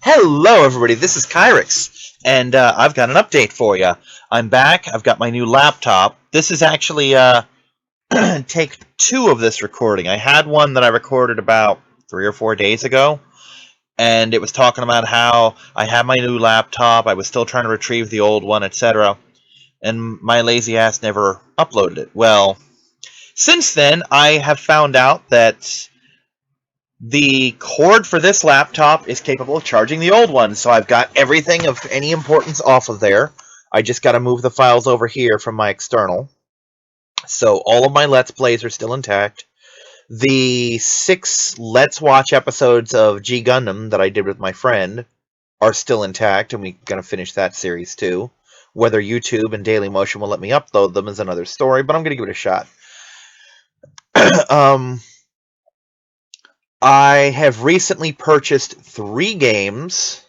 Hello, everybody. This is Kyrix, and I've got an update for you. I'm back. I've got my new laptop. This is actually take two of this recording. I had one that I recorded about 3 or 4 days ago, and it was talking about how I had my new laptop. I was still trying to retrieve the old one, etc., and my lazy ass never uploaded it. Well, since then, I have found out that the cord for this laptop is capable of charging the old one, so I've got everything of any importance off of there. I just got to move the files over here from my external. So all of my Let's Plays are still intact. The 6 Let's Watch episodes of G Gundam that I did with my friend are still intact, and we're going to finish that series too. Whether YouTube and Dailymotion will let me upload them is another story, but I'm going to give it a shot. I have recently purchased 3 games,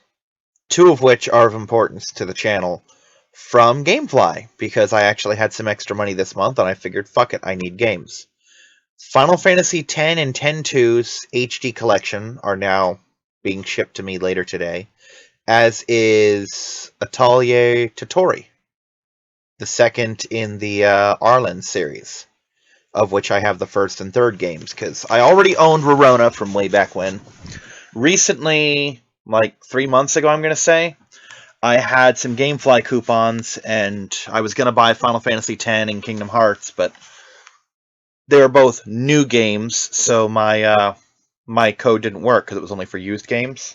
2 of which are of importance to the channel, from Gamefly, because I actually had some extra money this month, and I figured, fuck it, I need games. Final Fantasy X and X-2's HD collection are now being shipped to me later today, as is Atelier Totori, the second in the Arlen series, of which I have the first and third games, because I already owned Rorona from way back when. Recently, like 3 months ago, I'm going to say, I had some Gamefly coupons, and I was going to buy Final Fantasy X and Kingdom Hearts, but they were both new games, so my code didn't work because it was only for used games.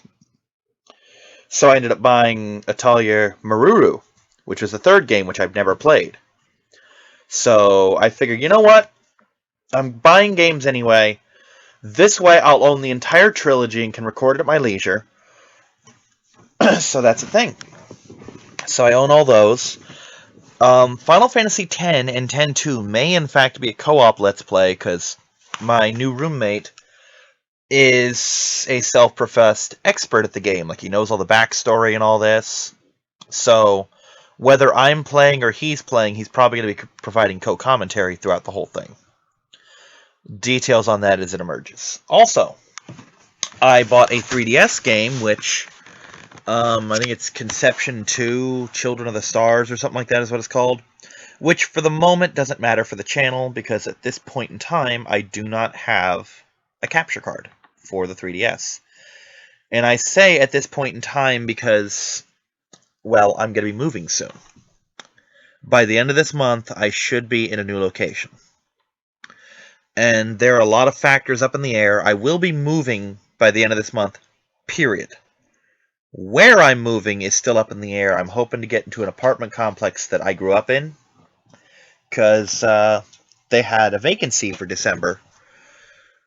So I ended up buying Atelier Maruru, which was the third game, which I've never played. So I figured, you know what? I'm buying games anyway. This way I'll own the entire trilogy and can record it at my leisure. So that's the thing. So I own all those. Final Fantasy X and X-2 may in fact be a co-op Let's Play, because my new roommate is a self-professed expert at the game. Like, he knows all the backstory and all this. So whether I'm playing or he's playing, he's probably going to be providing co-commentary throughout the whole thing. Details on that as it emerges. Also, I bought a 3DS game, which I think it's Conception 2, Children of the Stars, or something like that is what it's called. Which, for the moment, doesn't matter for the channel, because at this point in time, I do not have a capture card for the 3DS. And I say at this point in time because, well, I'm going to be moving soon. By the end of this month, I should be in a new location. And there are a lot of factors up in the air. I will be moving by the end of this month, period. Where I'm moving is still up in the air. I'm hoping to get into an apartment complex that I grew up in, because they had a vacancy for December.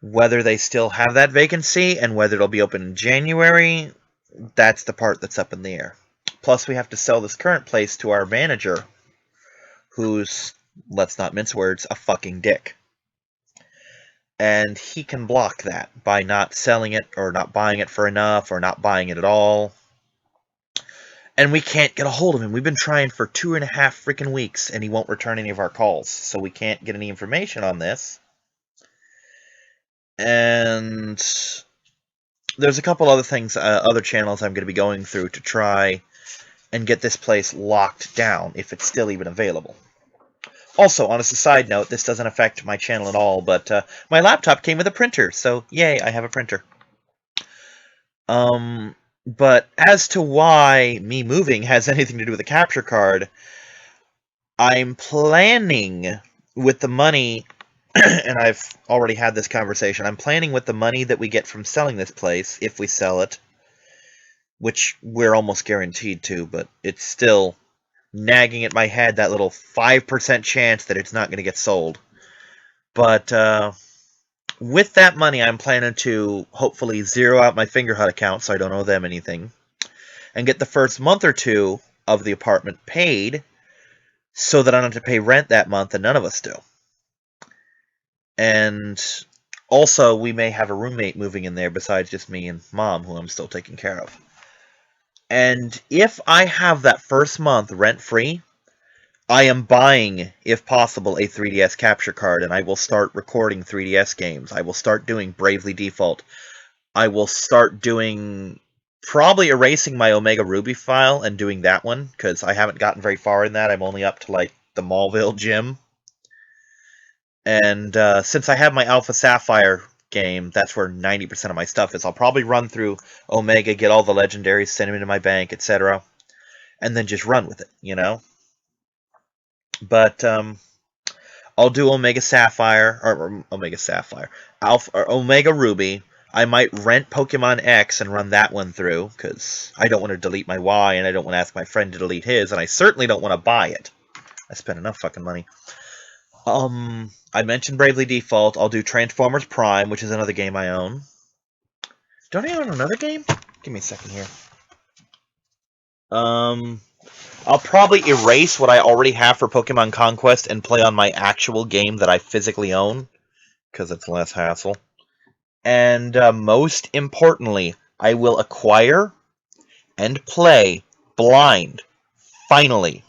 Whether they still have that vacancy and whether it'll be open in January, that's the part that's up in the air. Plus, we have to sell this current place to our manager, who's, let's not mince words, a fucking dick. And he can block that by not selling it, or not buying it for enough, or not buying it at all. And we can't get a hold of him. We've been trying for 2.5 freaking weeks, and he won't return any of our calls. So we can't get any information on this. And there's a couple other things, other channels I'm going to be going through to try and get this place locked down, if it's still even available. Also, on a side note, this doesn't affect my channel at all, but my laptop came with a printer, so yay, I have a printer. But as to why me moving has anything to do with the capture card, I'm planning with the money, and I've already had this conversation, I'm planning with the money that we get from selling this place, if we sell it, which we're almost guaranteed to, but it's still nagging at my head, that little 5% chance that it's not going to get sold. But with that money, I'm planning to hopefully zero out my Fingerhut account so I don't owe them anything, and get the first month or two of the apartment paid so that I don't have to pay rent that month, and none of us do. And also, we may have a roommate moving in there besides just me and Mom, who I'm still taking care of. And if I have that first month rent-free, I am buying, if possible, a 3DS capture card, and I will start recording 3DS games. I will start doing Bravely Default. I will start doing Probably erasing my Omega Ruby file and doing that one, because I haven't gotten very far in that. I'm only up to, like, the Maulville gym. And since I have my Alpha Sapphire game, that's where 90% of my stuff is. I'll probably run through Omega, get all the legendaries, send them into my bank, etc., and then just run with it, you know? But I'll do Omega Sapphire, or Omega Sapphire, Alpha, or Omega Ruby. I might rent Pokemon X and run that one through, because I don't want to delete my Y, and I don't want to ask my friend to delete his, and I certainly don't want to buy it. I spent enough fucking money. I mentioned Bravely Default. I'll do Transformers Prime, which is another game I own. Don't I own another game? Give me a second here. I'll probably erase what I already have for Pokemon Conquest and play on my actual game that I physically own, because it's less hassle. And most importantly, I will acquire and play blind, finally,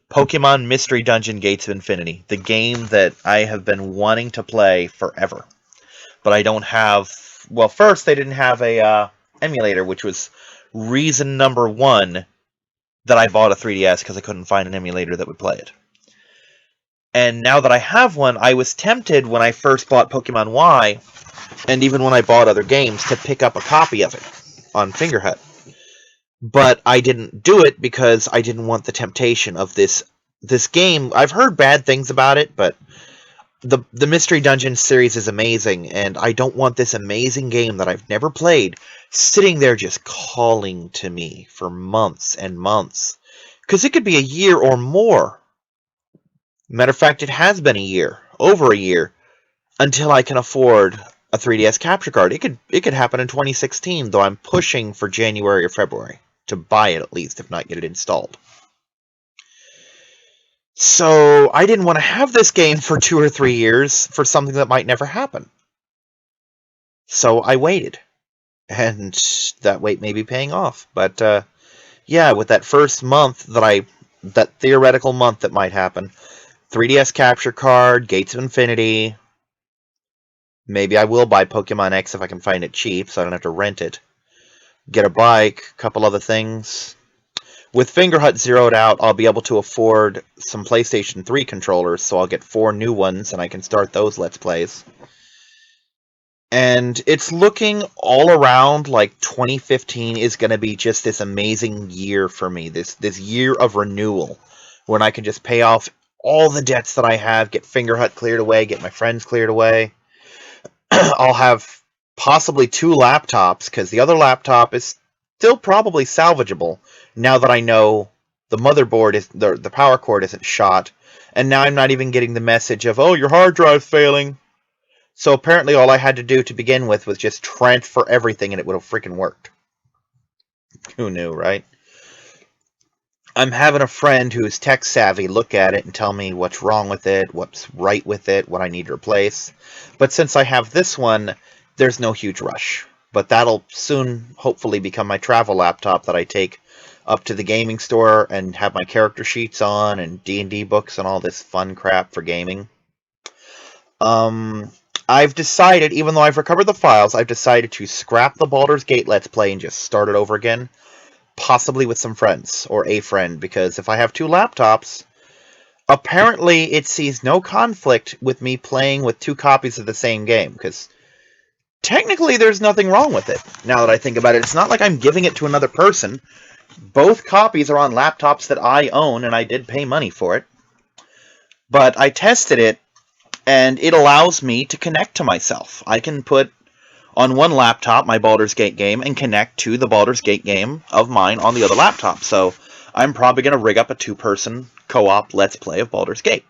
Pokemon Mystery Dungeon Gates of Infinity, the game that I have been wanting to play forever. But I don't have... Well, first, they didn't have a emulator, which was reason number one that I bought a 3DS, because I couldn't find an emulator that would play it. And now that I have one, I was tempted when I first bought Pokemon Y, and even when I bought other games, to pick up a copy of it on Fingerhut. But I didn't do it because I didn't want the temptation of this game. I've heard bad things about it, but the Mystery Dungeon series is amazing, and I don't want this amazing game that I've never played sitting there just calling to me for months and months. Because it could be a year or more. Matter of fact, it has been a year, over a year, until I can afford a 3DS capture card. It could happen in 2016, though I'm pushing for January or February to buy it at least, if not get it installed. So I didn't want to have this game for 2 or 3 years for something that might never happen. So I waited, and that wait may be paying off. But yeah, with that first month that theoretical month that might happen, 3DS capture card, Gates of Infinity. Maybe I will buy Pokemon X if I can find it cheap, so I don't have to rent it. Get a bike, a couple other things. With Fingerhut zeroed out, I'll be able to afford some PlayStation 3 controllers, so I'll get 4 new ones, and I can start those Let's Plays. And it's looking all around like 2015 is going to be just this amazing year for me, this year of renewal, when I can just pay off all the debts that I have, get Fingerhut cleared away, get my friends cleared away. I'll have possibly 2 laptops, because the other laptop is still probably salvageable, now that I know the motherboard is the power cord isn't shot, and now I'm not even getting the message of, oh, your hard drive's failing. So apparently all I had to do to begin with was just transfer everything and it would have freaking worked. Who knew, right? I'm having a friend who's tech savvy look at it and tell me what's wrong with it, what's right with it, what I need to replace. But since I have this one, there's no huge rush. But that'll soon hopefully become my travel laptop that I take up to the gaming store and have my character sheets on and D&D books and all this fun crap for gaming. I've decided, even though I've recovered the files, I've decided to scrap the Baldur's Gate Let's Play and just start it over again. Possibly with some friends, or a friend, because if I have 2 laptops, apparently it sees no conflict with me playing with 2 copies of the same game, because technically there's nothing wrong with it. Now that I think about it, it's not like I'm giving it to another person. Both copies are on laptops that I own, and I did pay money for it. But I tested it, and it allows me to connect to myself. I can put on one laptop my Baldur's Gate game and connect to the Baldur's Gate game of mine on the other laptop. So I'm probably going to rig up a 2-person co-op Let's Play of Baldur's Gate.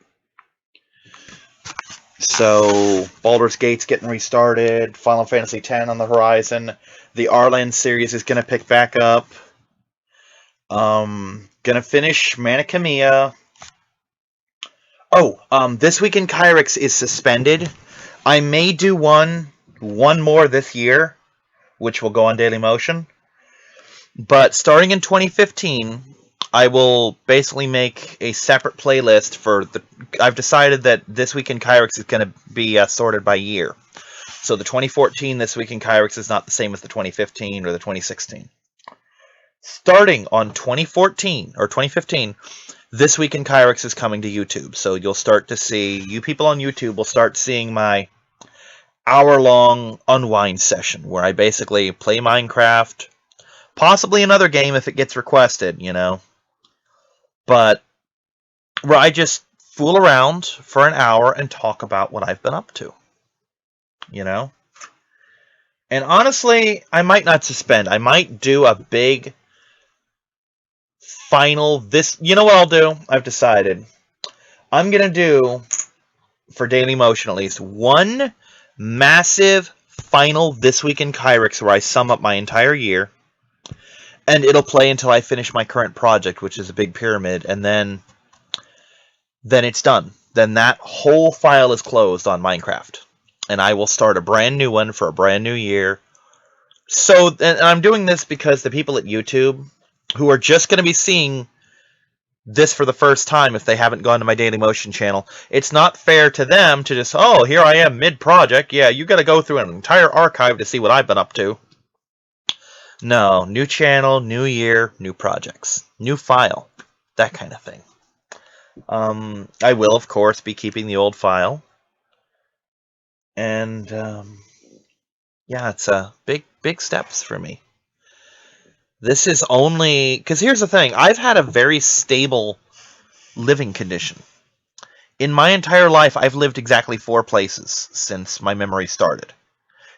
So Baldur's Gate's getting restarted, Final Fantasy X on the horizon, the Arland series is going to pick back up. Gonna finish Manichemia. Oh, This Week in Kyrix is suspended. I may do one more this year, which will go on Dailymotion. But starting in 2015, I will basically make a separate playlist for the... I've decided that This Week in Kyrix is going to be sorted by year. So the 2014 This Week in Kyrix is not the same as the 2015 or the 2016. Starting on 2014 or 2015, This Week in Kyrix is coming to YouTube. So you'll start to see, you people on YouTube will start seeing my hour-long unwind session where I basically play Minecraft, possibly another game if it gets requested, you know. But where I just fool around for an hour and talk about what I've been up to, you know. And honestly, I might not suspend. I might do a big final this. You know what I'll do? I've decided. I'm going to do, for Daily Motion at least, one massive final This Week in Kyrix where I sum up my entire year. And it'll play until I finish my current project, which is a big pyramid. And then it's done. Then that whole file is closed on Minecraft. And I will start a brand new one for a brand new year. So, and I'm doing this because the people at YouTube who are just going to be seeing this for the first time if they haven't gone to my Daily Motion channel, it's not fair to them to just, oh, here I am mid-project. Yeah, you got to go through an entire archive to see what I've been up to. No, new channel, new year, new projects, new file, that kind of thing. I will, of course, be keeping the old file. And, yeah, it's big steps for me. This is only... Because here's the thing. I've had a very stable living condition. In my entire life, I've lived exactly 4 places since my memory started.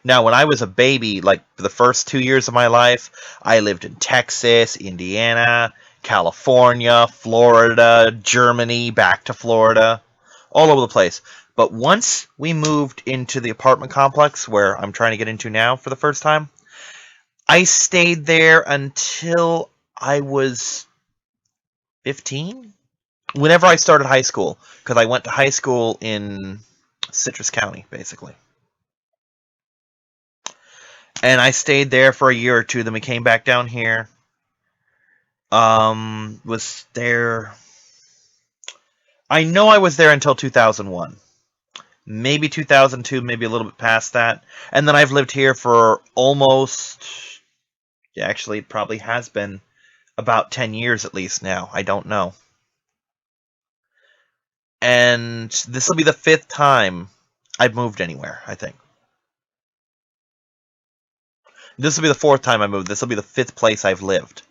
Now, when I was a baby, like the first 2 years of my life, I lived in Texas, Indiana, California, Florida, Germany, back to Florida, all over the place. But once we moved into the apartment complex where I'm trying to get into now for the first time, I stayed there until I was 15? Whenever I started high school, because I went to high school in Citrus County, basically. And I stayed there for a year or two, then we came back down here. Was there... I know I was there until 2001. Maybe 2002, maybe a little bit past that. And then I've lived here for almost... Yeah, actually, it probably has been about 10 years at least now. I don't know. And this will be the 5th time I've moved anywhere, I think. This will be the 4th time I moved. This will be the 5th place I've lived.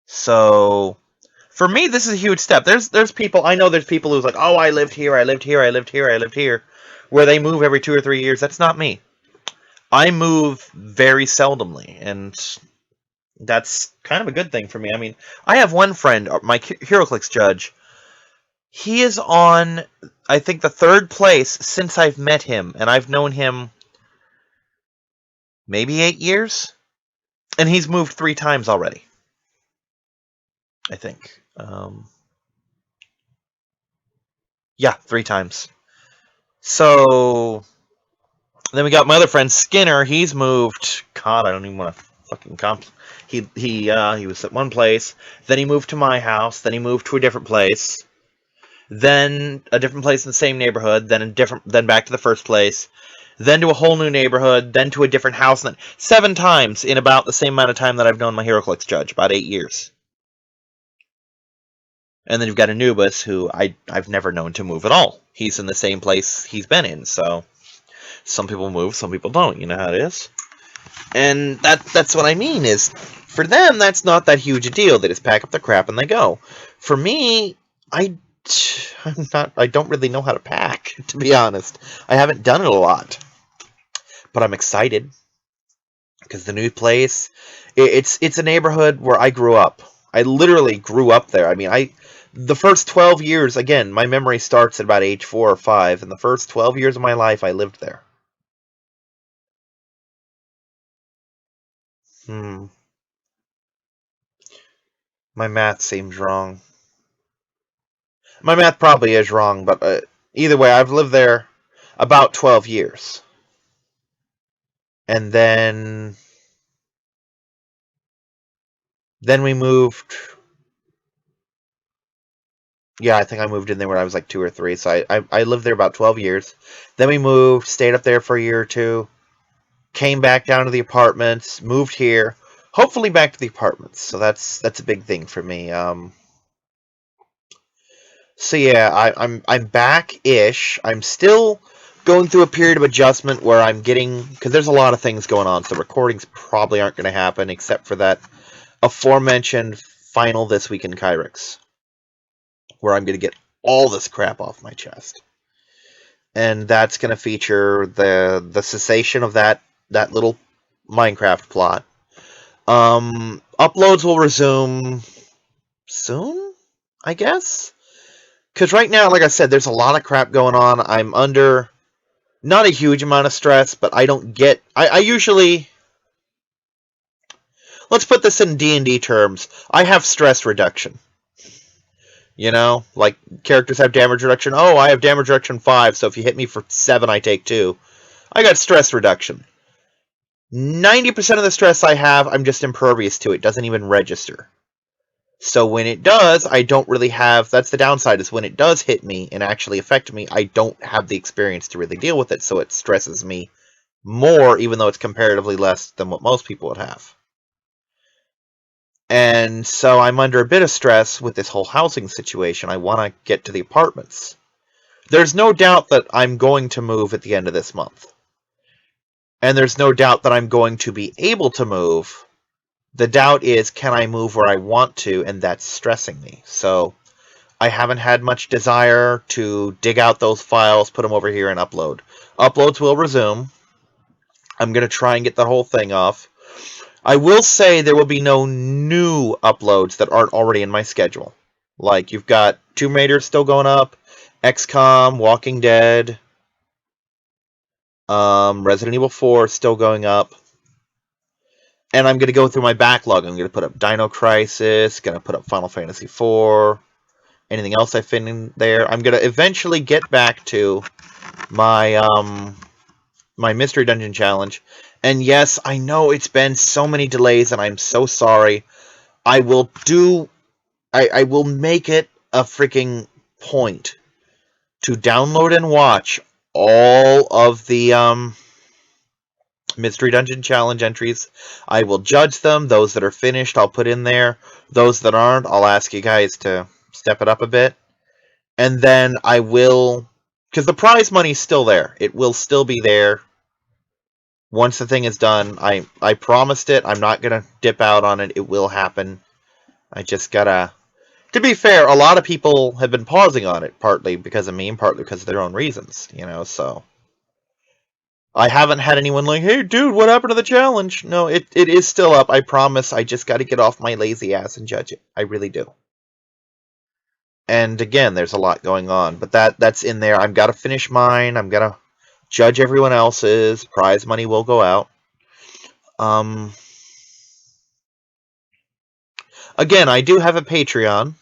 So, for me, this is a huge step. There's people, I know there's people who's like, oh, I lived here, I lived here, I lived here, I lived here, where they move every 2 or 3 years. That's not me. I move very seldomly, and that's kind of a good thing for me. I mean, I have one friend, my HeroClix judge. He is on, I think, the 3rd place since I've met him, and I've known him maybe 8 years, and he's moved 3 times already, I think. Yeah, 3 times. So then we got my other friend Skinner. He's moved. God, I don't even want to fucking comp. He was at one place. Then he moved to my house. Then he moved to a different place. Then a different place in the same neighborhood. Then back to the first place. Then to a whole new neighborhood. Then to a different house. And then 7 times in about the same amount of time that I've known my HeroClix judge, about 8 years. And then you've got Anubis, who I've never known to move at all. He's in the same place he's been in, so some people move, some people don't. You know how it is. And that's what I mean, is for them, that's not that huge a deal. They just pack up their crap and they go. For me, I don't really know how to pack, to be honest. I haven't done it a lot. But I'm excited. Because the new place, it's a neighborhood where I grew up. I literally grew up there. I mean, the first 12 years, again, my memory starts at about age 4 or 5. And the first 12 years of my life, I lived there. My math seems wrong. My math probably is wrong, but either way, I've lived there about 12 years. And then we moved Yeah, I think I moved in there when I was like 2 or 3, so I lived there about 12 years. Then we moved, stayed up there for a year or two, came back down to the apartments, moved here, hopefully back to the apartments. So that's a big thing for me. So yeah, I'm back-ish. I'm still going through a period of adjustment where I'm getting, because there's a lot of things going on, so recordings probably aren't going to happen except for that aforementioned final this week in Kyrix, where I'm going to get all this crap off my chest. And that's going to feature the cessation of that little Minecraft plot. Uploads will resume soon, I guess? Because right now, like I said, there's a lot of crap going on. I'm under not a huge amount of stress, but I don't get... I usually... Let's put this in D&D terms. I have stress reduction. You know? Like, characters have damage reduction. Oh, I have damage reduction 5, so if you hit me for 7, I take 2. I got stress reduction. 90% of the stress I have, I'm just impervious to. It doesn't even register. So when it does, I don't really have... That's the downside, is when it does hit me and actually affect me, I don't have the experience to really deal with it, so it stresses me more, even though it's comparatively less than what most people would have. And so I'm under a bit of stress with this whole housing situation. I want to get to the apartments. There's no doubt that I'm going to move at the end of this month. And there's no doubt that I'm going to be able to move. The doubt is, can I move where I want to? And that's stressing me. So I haven't had much desire to dig out those files, put them over here, and upload. Uploads will resume. I'm going to try and get the whole thing off. I will say there will be no new uploads that aren't already in my schedule. Like, you've got Tomb Raider still going up, XCOM, Walking Dead, Resident Evil 4 still going up. And I'm going to go through my backlog. I'm going to put up Dino Crisis, going to put up Final Fantasy 4, anything else I fit in there. I'm going to eventually get back to my my Mystery Dungeon Challenge. And yes, I know it's been so many delays, and I'm so sorry. I will make it a freaking point to download and watch all of the Mystery Dungeon Challenge entries. I will judge them. Those that are finished, I'll put in there. Those that aren't, I'll ask you guys to step it up a bit. And then I will... Because the prize money's still there. It will still be there. Once the thing is done, I promised it. I'm not going to dip out on it. It will happen. I just gotta... To be fair, a lot of people have been pausing on it, partly because of me and partly because of their own reasons, you know, so... I haven't had anyone like, hey, dude, what happened to the challenge? No, it is still up, I promise. I just gotta get off my lazy ass and judge it. I really do. And again, there's a lot going on, but that's in there. I've got to finish mine. I'm gonna judge everyone else's. Prize money will go out. Again, I do have a Patreon.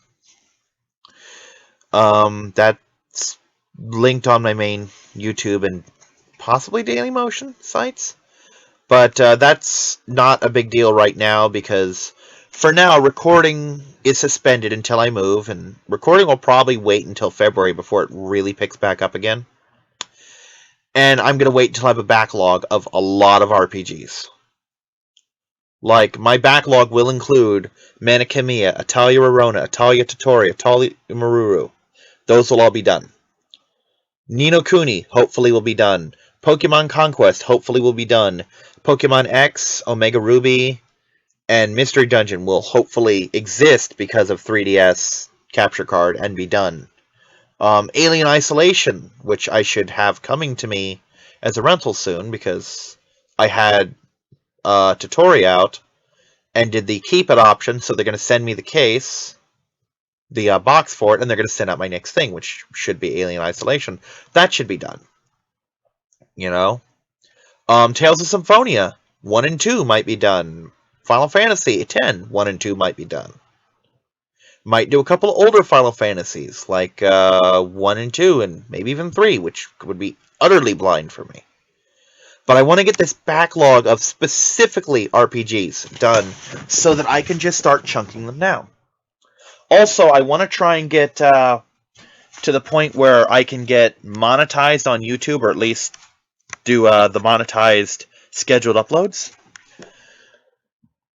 That's linked on my main YouTube and possibly Dailymotion sites. But that's not a big deal right now because for now, recording is suspended until I move, and recording will probably wait until February before it really picks back up again. And I'm going to wait until I have a backlog of a lot of RPGs. Like, my backlog will include Manakamiya, Italia Rorona, Italia Tottori, Italia Maruru. Those will all be done. Ni no Kuni, hopefully will be done. Pokemon Conquest, hopefully will be done. Pokemon X, Omega Ruby, and Mystery Dungeon will hopefully exist because of 3DS Capture Card and be done. Alien Isolation, which I should have coming to me as a rental soon because I had Tottori out and did the keep it option, so they're going to send me the case, the box for it, and they're going to send out my next thing, which should be Alien Isolation. That should be done. You know? Tales of Symphonia, 1 and 2 might be done. Final Fantasy X, 1 and 2 might be done. Might do a couple of older Final Fantasies, like 1 and 2, and maybe even 3, which would be utterly blind for me. But I want to get this backlog of specifically RPGs done so that I can just start chunking them down. Also, I want to try and get to the point where I can get monetized on YouTube, or at least do the monetized scheduled uploads.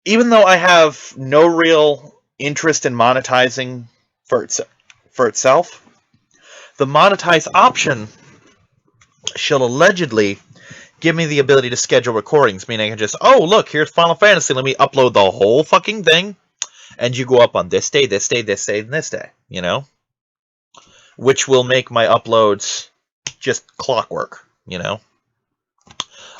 Even though I have no real interest in monetizing for itself, the monetize option shall allegedly give me the ability to schedule recordings, meaning I can just, oh, look, here's Final Fantasy, let me upload the whole fucking thing, and you go up on this day, this day, this day, and this day, you know? Which will make my uploads just clockwork, you know?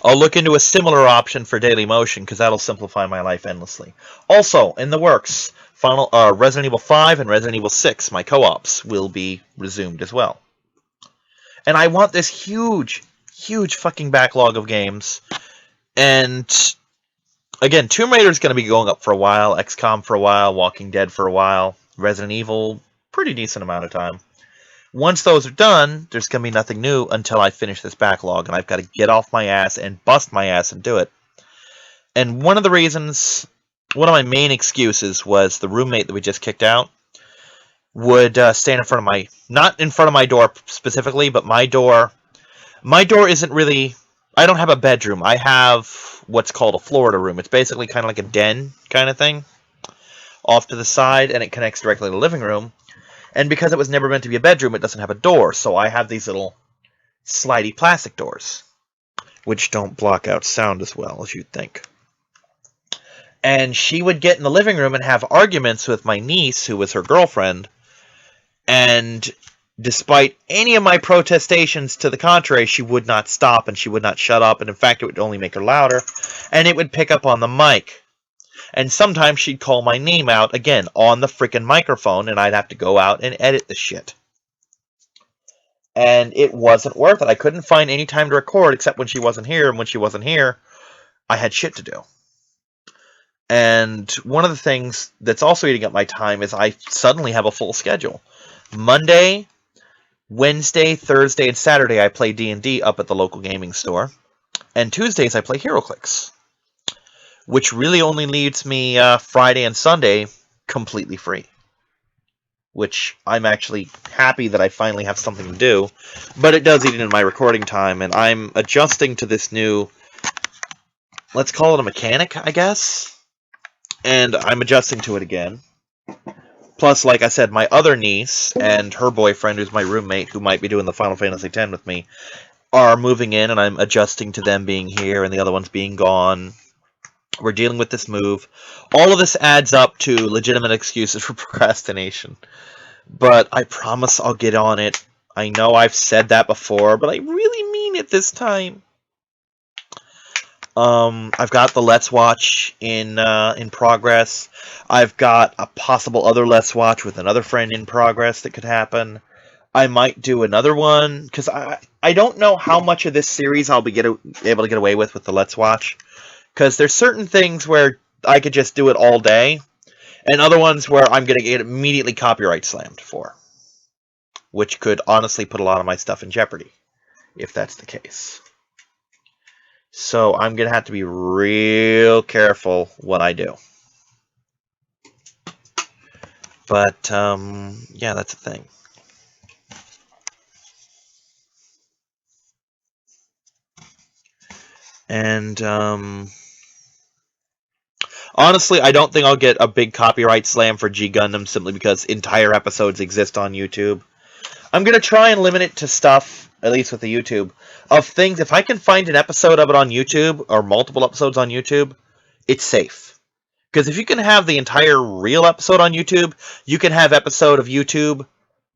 I'll look into a similar option for Daily Motion, because that'll simplify my life endlessly. Also, in the works, Resident Evil 5 and Resident Evil 6, my co-ops, will be resumed as well. And I want this huge, huge fucking backlog of games. And, again, Tomb Raider is going to be going up for a while, XCOM for a while, Walking Dead for a while, Resident Evil, pretty decent amount of time. Once those are done, there's going to be nothing new until I finish this backlog, and I've got to get off my ass and bust my ass and do it. And one of my main excuses was the roommate that we just kicked out would stand in front of not in front of my door specifically, but my door. My door isn't really, I don't have a bedroom. I have what's called a Florida room. It's basically kind of like a den kind of thing off to the side, and it connects directly to the living room. And because it was never meant to be a bedroom, it doesn't have a door, so I have these little slidey plastic doors, which don't block out sound as well as you'd think. And she would get in the living room and have arguments with my niece, who was her girlfriend, and despite any of my protestations to the contrary, she would not stop, and she would not shut up, and in fact, it would only make her louder, and it would pick up on the mic. And sometimes she'd call my name out, again, on the frickin' microphone, and I'd have to go out and edit the shit. And it wasn't worth it. I couldn't find any time to record except when she wasn't here, and when she wasn't here, I had shit to do. And one of the things that's also eating up my time is I suddenly have a full schedule. Monday, Wednesday, Thursday, and Saturday I play D&D up at the local gaming store. And Tuesdays I play HeroClix, which really only leaves me Friday and Sunday completely free. Which I'm actually happy that I finally have something to do. But it does eat into my recording time, and I'm adjusting to this new, let's call it a mechanic, I guess? And I'm adjusting to it again. Plus, like I said, my other niece and her boyfriend, who's my roommate, who might be doing the Final Fantasy X with me, are moving in, and I'm adjusting to them being here and the other ones being gone. We're dealing with this move. All of this adds up to legitimate excuses for procrastination. But I promise I'll get on it. I know I've said that before, but I really mean it this time. I've got the Let's Watch in progress. I've got a possible other Let's Watch with another friend in progress that could happen. I might do another one, because I don't know how much of this series I'll be able to get away with the Let's Watch. Because there's certain things where I could just do it all day, and other ones where I'm going to get immediately copyright slammed for. Which could honestly put a lot of my stuff in jeopardy, if that's the case. So I'm going to have to be real careful what I do. But, yeah, that's a thing. And, honestly, I don't think I'll get a big copyright slam for G Gundam simply because entire episodes exist on YouTube. I'm going to try and limit it to stuff, at least with the YouTube, of things. If I can find an episode of it on YouTube, or multiple episodes on YouTube, it's safe. Because if you can have the entire real episode on YouTube, you can have episode of YouTube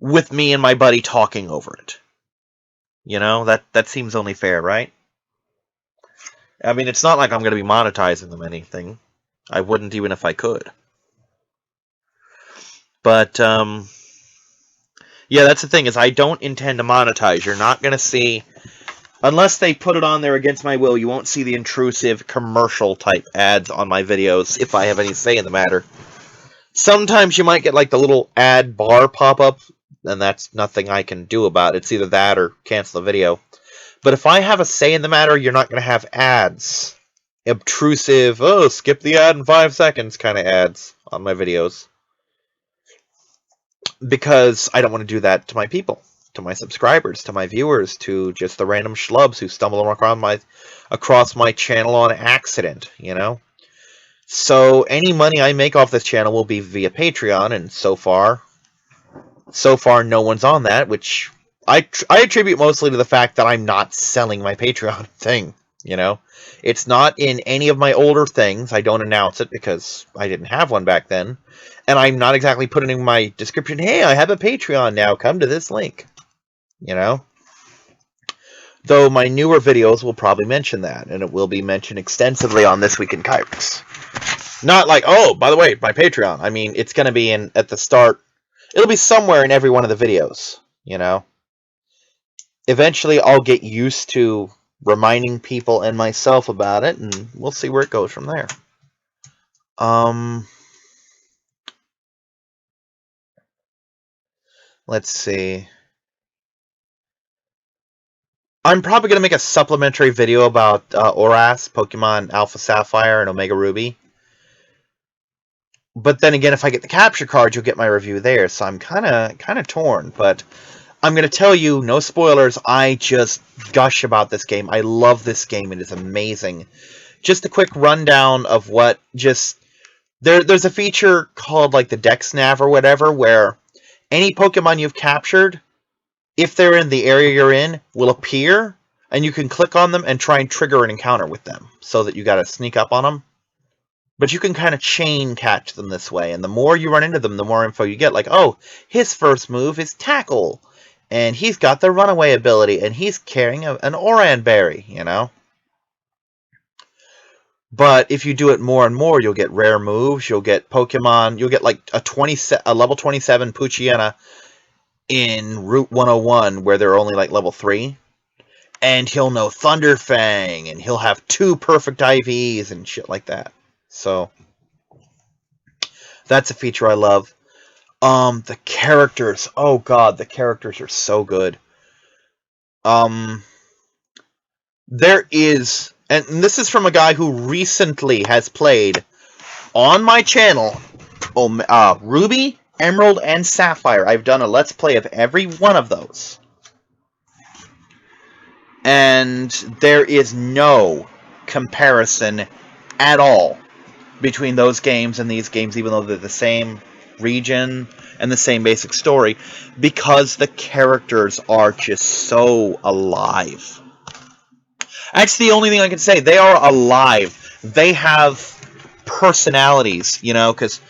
with me and my buddy talking over it. You know, that seems only fair, right? I mean, it's not like I'm going to be monetizing them anything. I wouldn't even if I could. But, yeah, that's the thing, is I don't intend to monetize. You're not going to see, unless they put it on there against my will, you won't see the intrusive commercial-type ads on my videos, if I have any say in the matter. Sometimes you might get, like, the little ad bar pop-up, and that's nothing I can do about it. It's either that or cancel the video. But if I have a say in the matter, you're not going to have ads. Obtrusive, oh, skip the ad in 5 seconds kind of ads on my videos. because I don't want to do that to my people, to my subscribers, to my viewers, to just the random schlubs who stumble across my channel on accident, you know? So any money I make off this channel will be via Patreon, and so far no one's on that, which I attribute mostly to the fact that I'm not selling my Patreon thing, you know? It's not in any of my older things. I don't announce it because I didn't have one back then. And I'm not exactly putting in my description, hey, I have a Patreon now, come to this link, you know? Though my newer videos will probably mention that, and it will be mentioned extensively on This Week in Kyrix. Not like, oh, by the way, my Patreon. I mean, it's going to be at the start. It'll be somewhere in every one of the videos, you know? Eventually, I'll get used to reminding people and myself about it, and we'll see where it goes from there. Let's see. I'm probably going to make a supplementary video about Oras, Pokemon Alpha Sapphire, and Omega Ruby. But then again, if I get the capture card, you'll get my review there, so I'm kind of torn. But I'm going to tell you, no spoilers, I just gush about this game. I love this game. It is amazing. Just a quick rundown of what there's a feature called like the Dex Nav or whatever, where any Pokemon you've captured, if they're in the area you're in, will appear, and you can click on them and try and trigger an encounter with them, so that you got to sneak up on them. But you can kind of chain catch them this way, and the more you run into them, the more info you get. Like, oh, his first move is Tackle, and he's got the Runaway ability, and he's carrying an Oran Berry, you know? But if you do it more and more, you'll get rare moves, you'll get Pokemon, you'll get like a level 27 Poochyena in Route 101, where they're only like level 3. And he'll know Thunderfang, and he'll have 2 perfect IVs and shit like that. So, that's a feature I love. The characters. Oh god, the characters are so good. There is, and this is from a guy who recently has played on my channel, Ruby, Emerald, and Sapphire. I've done a Let's Play of every one of those. And there is no comparison at all between those games and these games, even though they're the same region and the same basic story, because the characters are just so alive. That's the only thing I can say. They are alive. They have personalities, you know, because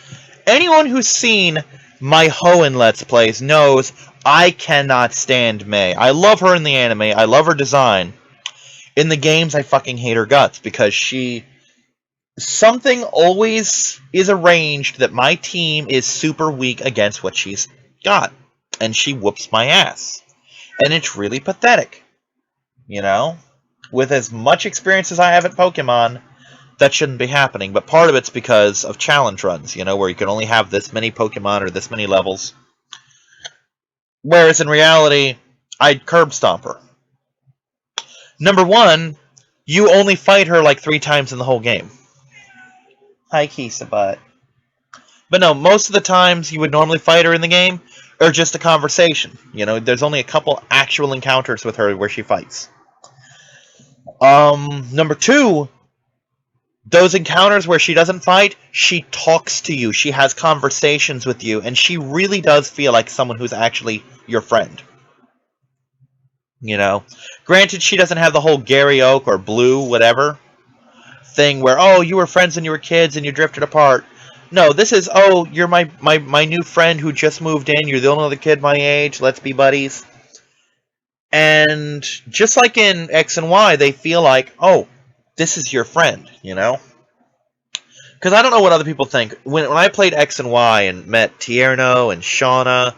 anyone who's seen my Hoenn Let's Plays knows I cannot stand May. I love her in the anime. I love her design. In the games, I fucking hate her guts, because something always is arranged that my team is super weak against what she's got. And she whoops my ass. And it's really pathetic. You know? With as much experience as I have at Pokemon, that shouldn't be happening. But part of it's because of challenge runs, you know, where you can only have this many Pokemon or this many levels. Whereas in reality, I'd curb stomp her. Number 1, you only fight her like 3 times in the whole game. Hi, Kisabutt. But no, most of the times you would normally fight her in the game are just a conversation. You know, there's only a couple actual encounters with her where she fights. Number 2, those encounters where she doesn't fight, she talks to you. She has conversations with you, and she really does feel like someone who's actually your friend. You know? Granted, she doesn't have the whole Gary Oak or Blue, whatever, thing where, oh, you were friends when you were kids and you drifted apart. No, this is, oh, you're my new friend who just moved in. You're the only other kid my age. Let's be buddies. And just like in X and Y, they feel like, oh, this is your friend, you know? Because I don't know what other people think. When I played X and Y and met Tierno and Shauna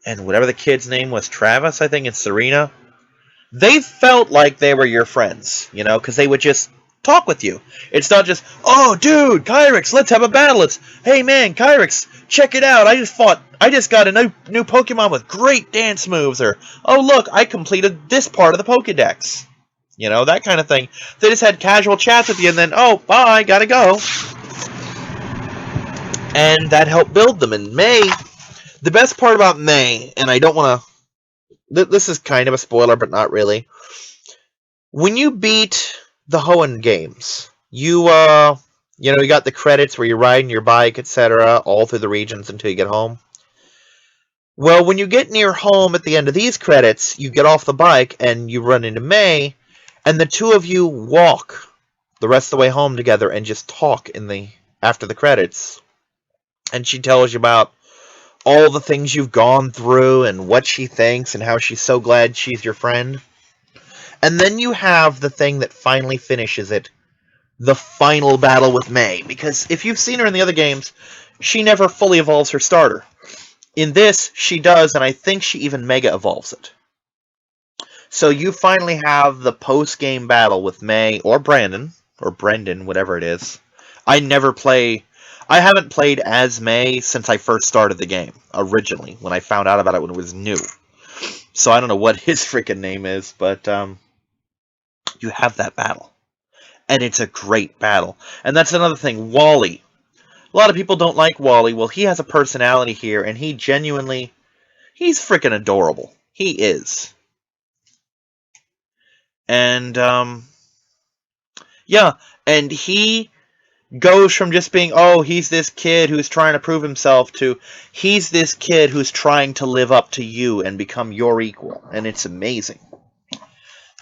and whatever the kid's name was, Travis, I think, and Serena, they felt like they were your friends, you know? Because they would just talk with you. It's not just, oh, dude, Kyrix, let's have a battle. It's, hey, man, Kyrix, check it out. I just got a new Pokemon with great dance moves. Or, oh, look, I completed this part of the Pokedex. You know, that kind of thing. They just had casual chats with you, and then, oh, bye, gotta go. And that helped build them. In May, The best part about May, and I don't want to... This is kind of a spoiler, but not really. When you beat the Hoenn games, you got the credits where you're riding your bike, etc., all through the regions until you get home. Well, when you get near home at the end of these credits, you get off the bike and you run into May, and the two of you walk the rest of the way home together and just talk after the credits. And she tells you about all the things you've gone through and what she thinks and how she's so glad she's your friend. And then you have the thing that finally finishes it, the final battle with May. Because if you've seen her in the other games, she never fully evolves her starter. In this, she does, and I think she even mega evolves it. So you finally have the post-game battle with May or Brandon, or Brendan, whatever it is. I haven't played as May since I first started the game, originally, when I found out about it when it was new. So I don't know what his freaking name is, but you have that battle. And it's a great battle. And that's another thing, Wally. A lot of people don't like Wally. Well, he has a personality here, and he's freaking adorable. He is. And, yeah, and he goes from just being, oh, he's this kid who's trying to prove himself, to he's this kid who's trying to live up to you and become your equal. And it's amazing.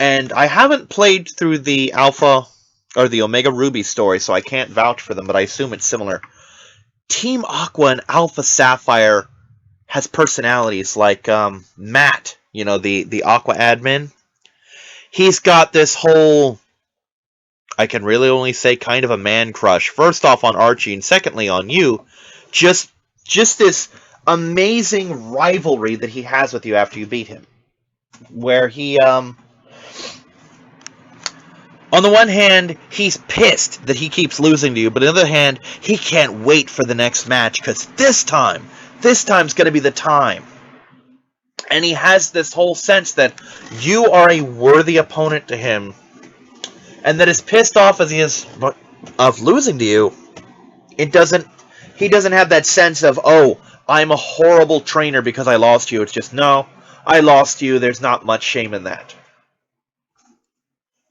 And I haven't played through the Alpha or the Omega Ruby story, so I can't vouch for them, but I assume it's similar. Team Aqua and Alpha Sapphire has personalities like Matt, the Aqua admin. He's got this whole, I can really only say, kind of a man crush. First off on Archie, and secondly on you. Just this amazing rivalry that he has with you after you beat him. Where he, on the one hand, he's pissed that he keeps losing to you, but on the other hand, he can't wait for the next match, because this time's going to be the time. And he has this whole sense that you are a worthy opponent to him, and that as pissed off as he is of losing to you, he doesn't have that sense of, oh, I'm a horrible trainer because I lost you. It's just, no, I lost you, there's not much shame in that.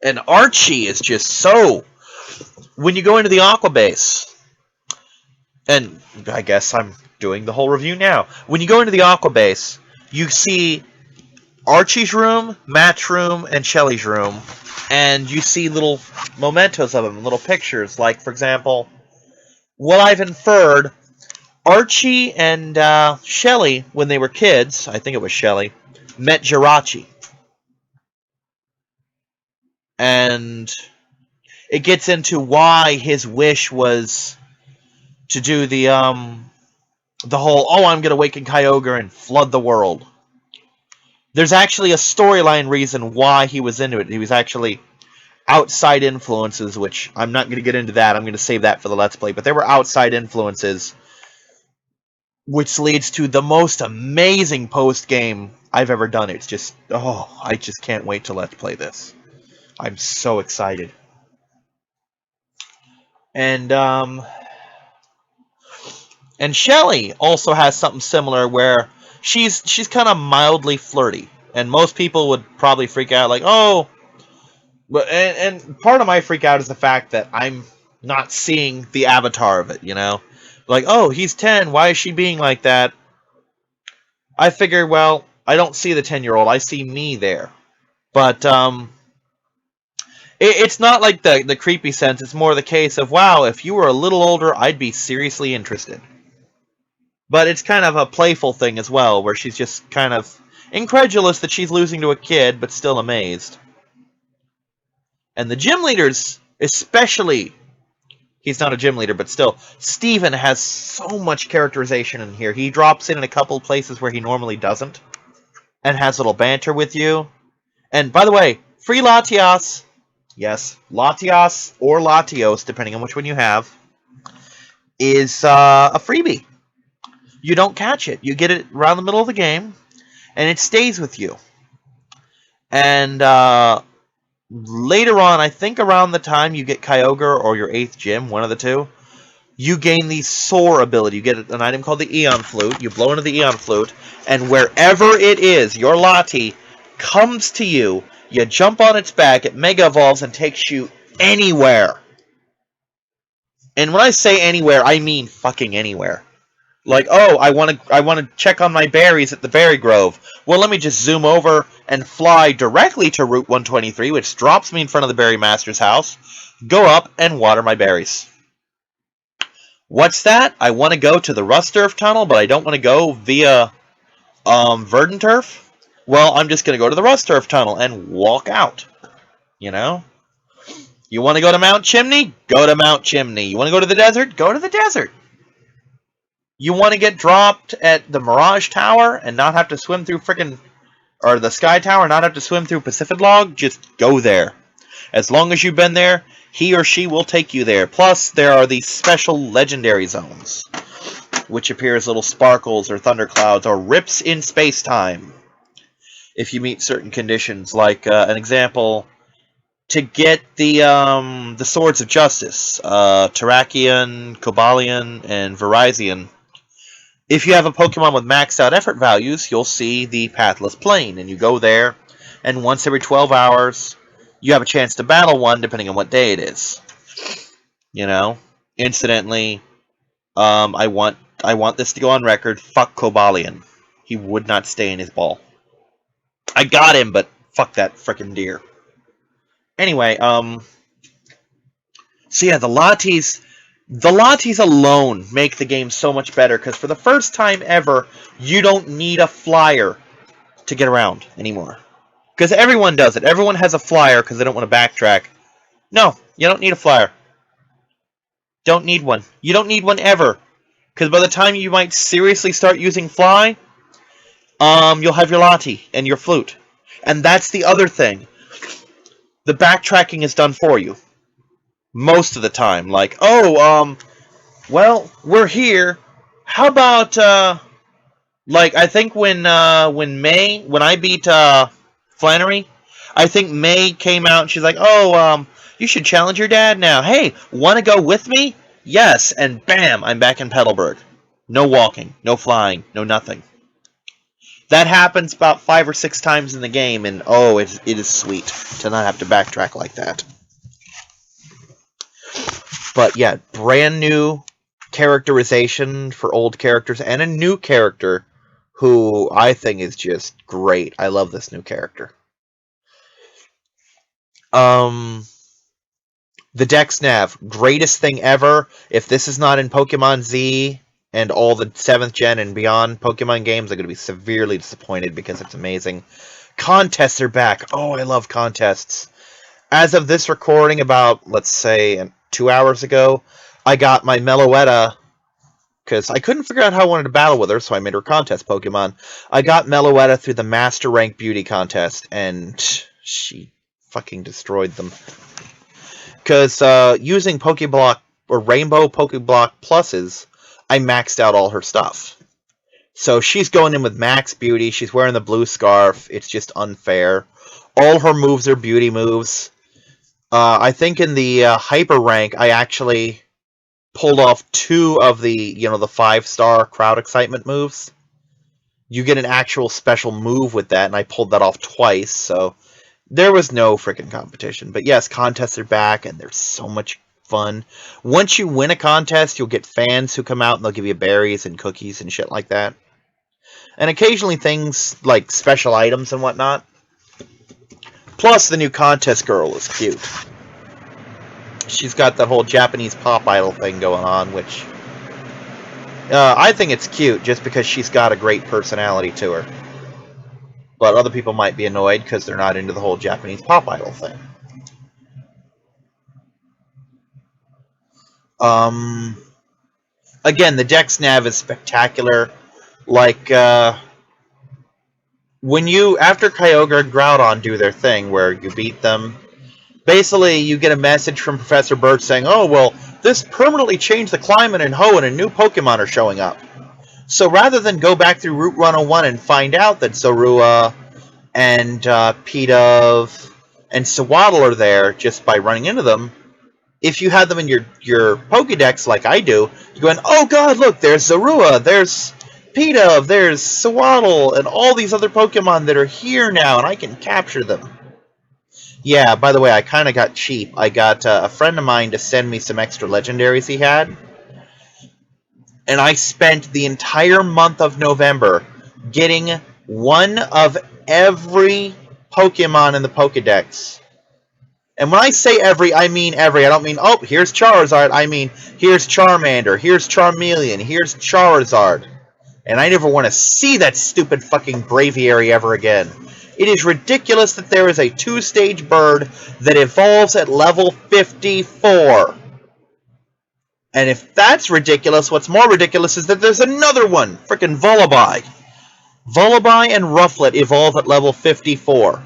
And Archie is just so... When you go into the Aqua base, and I guess I'm doing the whole review now. When you go into the Aqua base, you see Archie's room, Matt's room, and Shelly's room, and you see little mementos of them, little pictures. Like, for example, what I've inferred, Archie and Shelly, when they were kids, I think it was Shelly, met Jirachi. And it gets into why his wish was to do the whole, oh, I'm going to awaken Kyogre and flood the world. There's actually a storyline reason why he was into it. He was actually outside influences, which I'm not going to get into that. I'm going to save that for the Let's Play. But there were outside influences, which leads to the most amazing post-game I've ever done. It's just, oh, I just can't wait to Let's Play this. I'm so excited. And Shelly also has something similar where she's kind of mildly flirty. And most people would probably freak out like, oh... And part of my freak out is the fact that I'm not seeing the avatar of it, Like, oh, he's 10, why is she being like that? I figure, well, I don't see the 10-year-old, I see me there. But, it's not like the creepy sense, it's more the case of, wow, if you were a little older, I'd be seriously interested. But it's kind of a playful thing as well, where she's just kind of incredulous that she's losing to a kid, but still amazed. And the gym leaders, especially, he's not a gym leader, but still, Steven has so much characterization in here. He drops in a couple places where he normally doesn't, and has a little banter with you. And, by the way, free Latios, yes, Latios or Latios, depending on which one you have, is a freebie. You don't catch it. You get it around the middle of the game, and it stays with you. And, later on, I think around the time you get Kyogre or your 8th gym, one of the two, you gain the Soar ability. You get an item called the Eon Flute. You blow into the Eon Flute, and wherever it is, your Lati comes to you. You jump on its back, it Mega Evolves, and takes you anywhere. And when I say anywhere, I mean fucking anywhere. Like, oh, I want to check on my berries at the Berry Grove. Well, let me just zoom over and fly directly to Route 123, which drops me in front of the Berry Master's house. Go up and water my berries. What's that? I want to go to the Rusturf Tunnel, but I don't want to go via Verdanturf. Well, I'm just going to go to the Rusturf Tunnel and walk out. You know? You want to go to Mount Chimney? Go to Mount Chimney. You want to go to the desert? Go to the desert. You want to get dropped at the Mirage Tower and not have to swim through frickin'... or the Sky Tower and not have to swim through Pacific Log? Just go there. As long as you've been there, he or she will take you there. Plus, there are these special legendary zones, which appear as little sparkles or thunderclouds or rips in space-time if you meet certain conditions. Like, an example, to get the Swords of Justice, Terrakion, Cobalion, and Virizion, if you have a Pokemon with maxed out effort values, you'll see the Pathless Plain, and you go there, and once every 12 hours, you have a chance to battle one, depending on what day it is. You know? Incidentally, I want this to go on record, fuck Cobalion. He would not stay in his ball. I got him, but fuck that frickin' deer. Anyway, so yeah, the Latis alone make the game so much better, because for the first time ever, you don't need a flyer to get around anymore. Because everyone does it. Everyone has a flyer because they don't want to backtrack. No, you don't need a flyer. Don't need one. You don't need one ever. Because by the time you might seriously start using fly, you'll have your Lati and your flute. And that's the other thing. The backtracking is done for you. Most of the time. Like, oh, well, we're here. How about, like, I think when I beat, Flannery, I think May came out and she's like, oh, you should challenge your dad now. Hey, want to go with me? Yes, and bam, I'm back in Petalburg. No walking, no flying, no nothing. That happens about 5 or 6 times in the game, and oh, it is sweet to not have to backtrack like that. But yeah, brand new characterization for old characters, and a new character who I think is just great. I love this new character. The Dex Nav, greatest thing ever. If this is not in Pokemon Z and all the 7th gen and beyond Pokemon games, I'm going to be severely disappointed because it's amazing. Contests are back. Oh, I love contests. As of this recording, about, let's say, 2 hours ago, I got my Meloetta, because I couldn't figure out how I wanted to battle with her, so I made her contest Pokemon. I got Meloetta through the Master Rank Beauty contest, and she fucking destroyed them. Because using Pokeblock, or Rainbow Pokeblock Pluses, I maxed out all her stuff. So she's going in with max beauty, she's wearing the blue scarf, it's just unfair. All her moves are beauty moves. I think in the Hyper Rank, I actually pulled off 2 of the, the 5-star crowd excitement moves. You get an actual special move with that, and I pulled that off twice, so there was no freaking competition. But yes, contests are back, and they're so much fun. Once you win a contest, you'll get fans who come out, and they'll give you berries and cookies and shit like that. And occasionally things like special items and whatnot. Plus, the new contest girl is cute. She's got that whole Japanese pop idol thing going on, which I think it's cute just because she's got a great personality to her. But other people might be annoyed because they're not into the whole Japanese pop idol thing. Again, the Dex Nav is spectacular. Like, when you, after Kyogre and Groudon do their thing where you beat them, basically you get a message from Professor Birch saying, oh, well, this permanently changed the climate in Hoenn and new Pokemon are showing up. So rather than go back through Route 101 and find out that Zorua and Pidove and Sewaddle are there just by running into them, if you have them in your Pokédex like I do, you're going, oh god, look, there's Zorua, there's Pidove, there's Sewaddle, and all these other Pokemon that are here now, and I can capture them. Yeah, by the way, I kind of got cheap. I got a friend of mine to send me some extra legendaries he had, and I spent the entire month of November getting one of every Pokemon in the Pokédex. And when I say every, I mean every. I don't mean, oh, here's Charizard. I mean, here's Charmander, here's Charmeleon, here's Charizard. And I never want to see that stupid fucking Braviary ever again. It is ridiculous that there is a 2-stage bird that evolves at level 54. And if that's ridiculous, what's more ridiculous is that there's another one. Frickin' Vullaby. Vullaby and Rufflet evolve at level 54.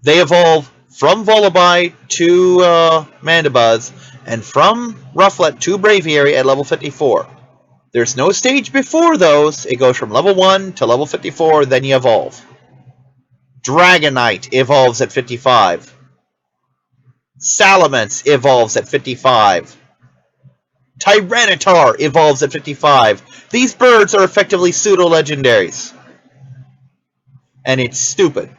They evolve from Vullaby to Mandibuzz, and from Rufflet to Braviary at level 54. There's no stage before those. It goes from level 1 to level 54, then you evolve. Dragonite evolves at 55. Salamence evolves at 55. Tyranitar evolves at 55. These birds are effectively pseudo-legendaries. And it's stupid.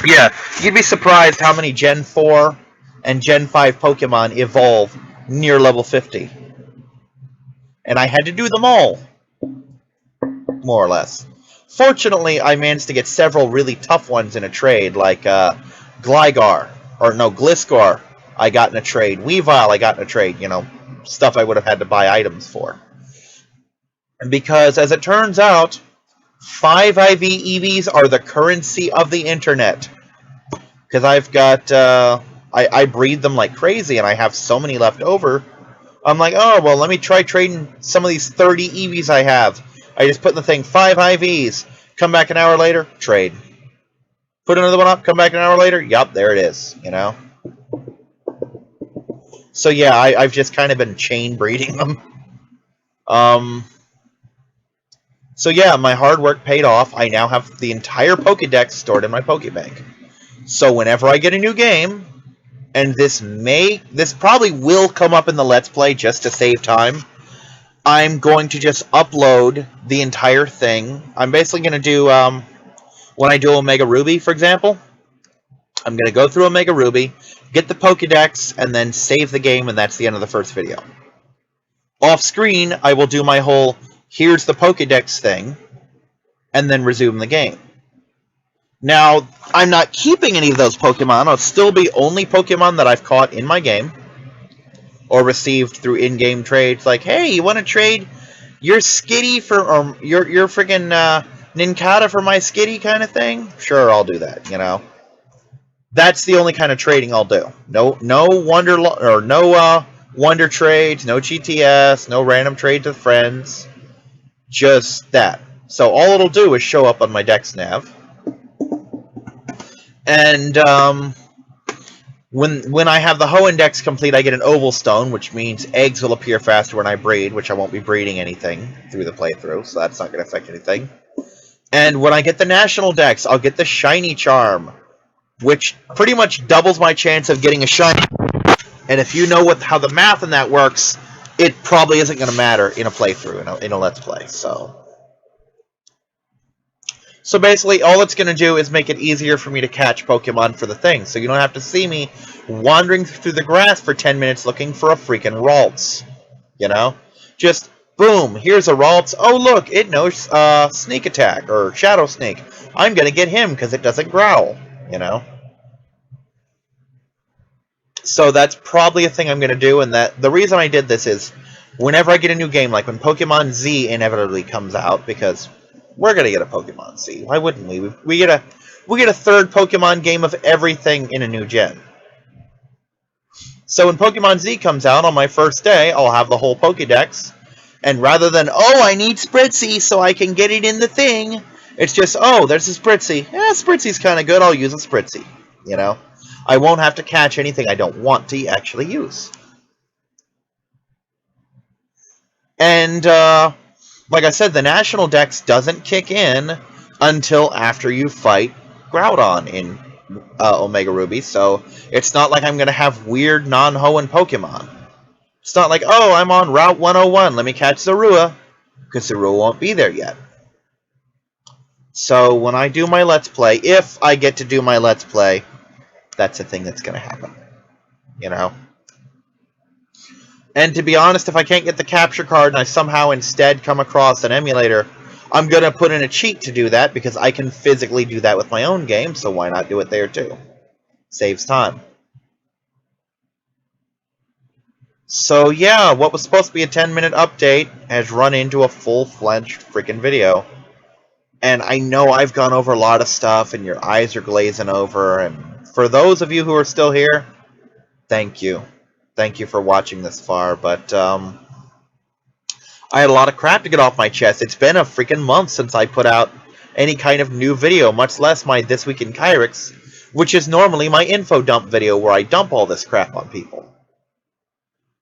Yeah, you'd be surprised how many Gen 4 and Gen 5 Pokemon evolve near level 50. And I had to do them all, more or less. Fortunately, I managed to get several really tough ones in a trade, like Gliscor I got in a trade. Weavile I got in a trade, you know, stuff I would have had to buy items for. And because, as it turns out, 5 IV EVs are the currency of the internet. Because I've got, I breed them like crazy, and I have so many left over. I'm like, oh, well, let me try trading some of these 30 EVs I have. I just put in the thing, 5 IVs. Come back an hour later, trade. Put another one up, come back an hour later, yup, there it is, you know? So yeah, I've just kind of been chain breeding them. So yeah, my hard work paid off. I now have the entire Pokédex stored in my Pokébank. So whenever I get a new game, and this probably will come up in the Let's Play just to save time, I'm going to just upload the entire thing. I'm basically going to do, when I do Omega Ruby, for example, I'm going to go through Omega Ruby, get the Pokédex, and then save the game, and that's the end of the first video. Off screen, I will do my whole, here's the Pokédex thing, and then resume the game. Now, I'm not keeping any of those Pokemon. It'll still be only Pokemon that I've caught in my game, or received through in-game trades. Like, hey, you want to trade your Skitty for, or your friggin' Nincada for my Skitty kind of thing? Sure, I'll do that, you know. That's the only kind of trading I'll do. No Wonder trades, no GTS, no random trades with friends. Just that. So all it'll do is show up on my Dex nav. And when I have the Ho Index complete, I get an Oval Stone, which means eggs will appear faster when I breed, which I won't be breeding anything through the playthrough, so that's not going to affect anything. And when I get the National Dex, I'll get the Shiny Charm, which pretty much doubles my chance of getting a Shiny. And if you know how the math in that works, it probably isn't going to matter in a playthrough, in a Let's Play, So basically, all it's going to do is make it easier for me to catch Pokemon for the thing. So you don't have to see me wandering through the grass for 10 minutes looking for a freaking Ralts. You know? Just, boom, here's a Ralts. Oh, look, it knows Sneak Attack, or Shadow Sneak. I'm going to get him because it doesn't growl, you know? So that's probably a thing I'm going to do, and that the reason I did this is whenever I get a new game, like when Pokemon Z inevitably comes out, because we're going to get a Pokemon Z. Why wouldn't we? We get a third Pokemon game of everything in a new gen. So when Pokemon Z comes out on my first day, I'll have the whole Pokédex. And rather than, oh, I need Spritzy so I can get it in the thing, it's just, oh, there's a Spritzy. Spritzy's kind of good. I'll use a Spritzy. You know? I won't have to catch anything I don't want to actually use. And, like I said, the National Dex doesn't kick in until after you fight Groudon in Omega Ruby, so it's not like I'm going to have weird non-Hoenn Pokemon. It's not like, oh, I'm on Route 101, let me catch Zorua, because Zorua won't be there yet. So when I do my Let's Play, if I get to do my Let's Play, that's a thing that's going to happen. You know? And to be honest, if I can't get the capture card and I somehow instead come across an emulator, I'm going to put in a cheat to do that, because I can physically do that with my own game, so why not do it there too? Saves time. So yeah, what was supposed to be a 10-minute update has run into a full-fledged freaking video. And I know I've gone over a lot of stuff and your eyes are glazing over, and for those of you who are still here, thank you. Thank you for watching this far, but I had a lot of crap to get off my chest. It's been a freaking month since I put out any kind of new video, much less my This Week in Kyrix, which is normally my info dump video where I dump all this crap on people.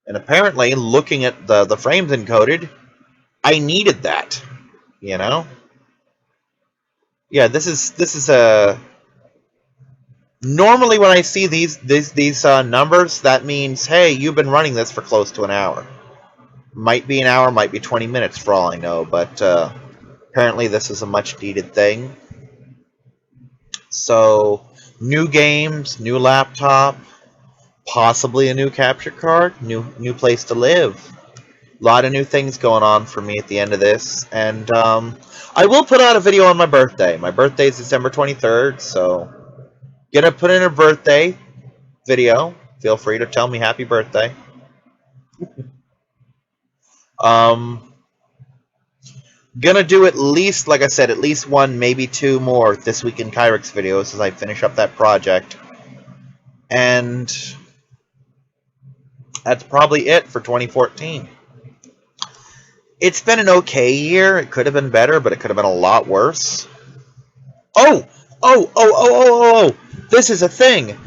And apparently, looking at the frames encoded, I needed that, you know? Yeah, this is a... Normally when I see these numbers, that means, hey, you've been running this for close to an hour. Might be an hour, might be 20 minutes for all I know, but apparently this is a much needed thing. So, new games, new laptop, possibly a new capture card, new place to live. A lot of new things going on for me at the end of this, and I will put out a video on my birthday. My birthday is December 23rd, so gonna put in a birthday video. Feel free to tell me happy birthday. Gonna do at least, like I said, at least one, maybe two more This Week in Kyrix videos as I finish up that project. And that's probably it for 2014. It's been an okay year. It could have been better, but it could have been a lot worse. Oh! This is a thing.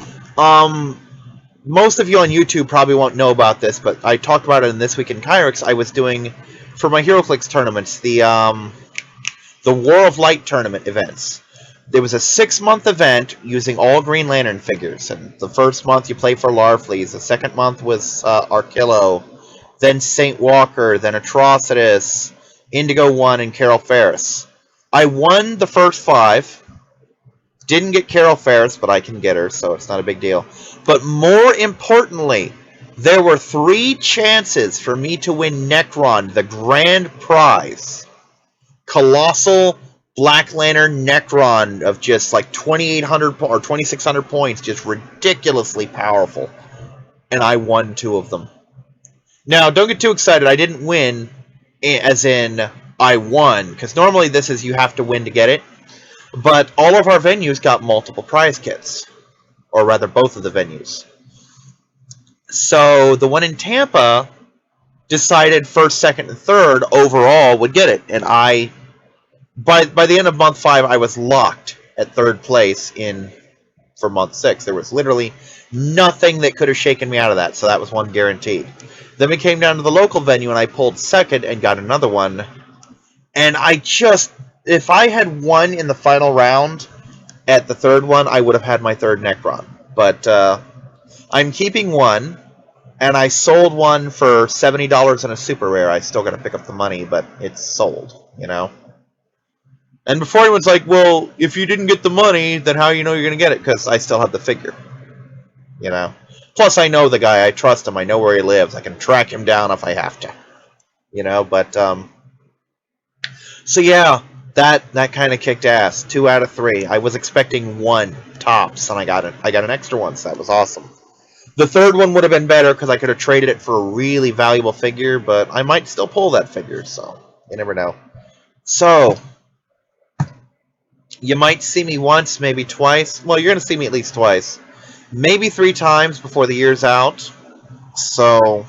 Most of you on YouTube probably won't know about this, but I talked about it in This Week in Kyrix. I was doing, for my HeroClix tournaments, the War of Light tournament events. There was a 6-month event using all Green Lantern figures. And the first month you play for Larfleeze. The second month was Arkillo. Then St. Walker. Then Atrocitus. Indigo 1 and Carol Ferris. I won the first 5. Didn't get Carol Ferris, but I can get her, so it's not a big deal. But more importantly, there were 3 chances for me to win Necron, the grand prize. Colossal Black Lantern Necron of just like 2,800 or 2,600 points, just ridiculously powerful. And I won 2 of them. Now, don't get too excited. I didn't win, as in I won, because normally this is you have to win to get it. But all of our venues got multiple prize kits. Or rather, both of the venues. So the one in Tampa decided first, second, and third overall would get it. And I, by the end of month 5, I was locked at 3rd place for month 6. There was literally nothing that could have shaken me out of that. So that was one guaranteed. Then we came down to the local venue and I pulled 2nd and got another one. And I just... If I had won in the final round at the 3rd one, I would have had my 3rd Necron. But I'm keeping one, and I sold one for $70 in a super rare. I still got to pick up the money, but it's sold, you know? And before anyone's like, well, if you didn't get the money, then how you know you're going to get it? Because I still have the figure, you know? Plus, I know the guy. I trust him. I know where he lives. I can track him down if I have to, you know? But, so yeah. That kind of kicked ass. 2 out of 3. I was expecting 1 tops, and I got an extra one, so that was awesome. The 3rd one would have been better because I could have traded it for a really valuable figure, but I might still pull that figure, so you never know. So you might see me once, maybe twice. Well, you're gonna see me at least twice, maybe 3 times before the year's out. So.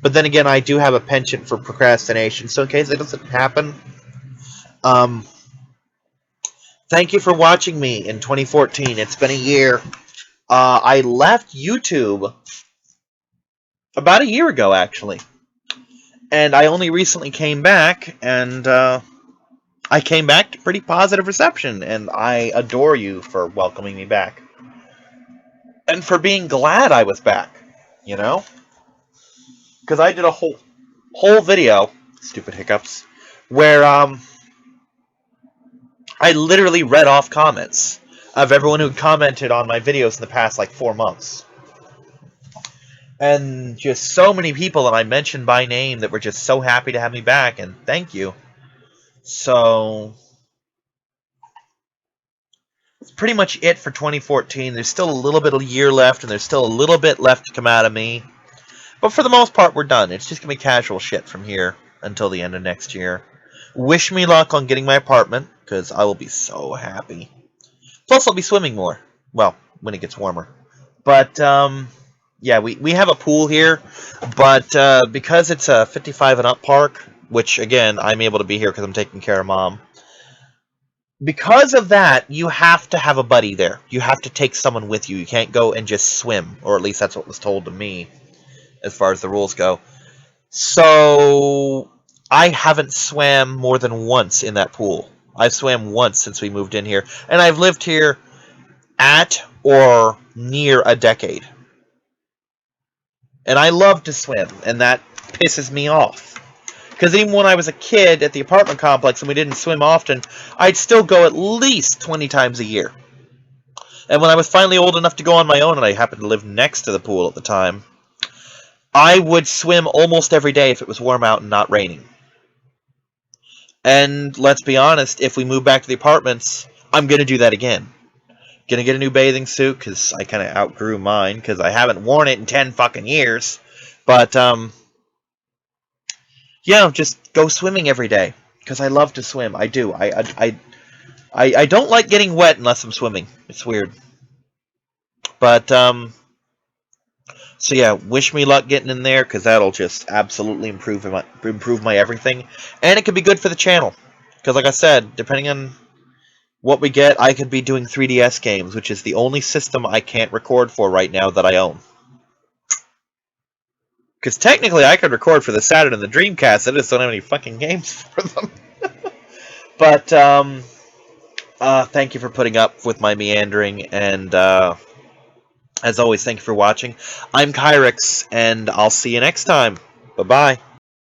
But then again, I do have a penchant for procrastination, so in case it doesn't happen, thank you for watching me in 2014. It's been a year. I left YouTube about a year ago, actually. And I only recently came back, and I came back to pretty positive reception, and I adore you for welcoming me back. And for being glad I was back, you know? Because I did a whole video, stupid hiccups, where I literally read off comments of everyone who commented on my videos in the past like 4 months. And just so many people that I mentioned by name that were just so happy to have me back, and thank you. So that's pretty much it for 2014. There's still a little bit of a year left, and there's still a little bit left to come out of me. But for the most part, we're done. It's just going to be casual shit from here until the end of next year. Wish me luck on getting my apartment, because I will be so happy. Plus, I'll be swimming more. Well, when it gets warmer. But, yeah, we have a pool here, but because it's a 55 and up park, which, again, I'm able to be here because I'm taking care of Mom. Because of that, you have to have a buddy there. You have to take someone with you. You can't go and just swim, or at least that's what was told to me as far as the rules go. So, I haven't swam more than once in that pool. I've swam once since we moved in here, and I've lived here at or near a decade. And I love to swim, and that pisses me off. Because even when I was a kid at the apartment complex and we didn't swim often, I'd still go at least 20 times a year. And when I was finally old enough to go on my own, and I happened to live next to the pool at the time, I would swim almost every day if it was warm out and not raining. And let's be honest, if we move back to the apartments, I'm going to do that again. Gonna get a new bathing suit, because I kind of outgrew mine, because I haven't worn it in 10 fucking years. But, yeah, just go swimming every day, because I love to swim. I do. I don't like getting wet unless I'm swimming. It's weird. But, so yeah, wish me luck getting in there, because that'll just absolutely improve my everything. And it could be good for the channel. Because like I said, depending on what we get, I could be doing 3DS games, which is the only system I can't record for right now that I own. Because technically I could record for the Saturn and the Dreamcast, I just don't have any fucking games for them. But, thank you for putting up with my meandering, and, as always, thank you for watching. I'm Kyrix, and I'll see you next time. Bye-bye.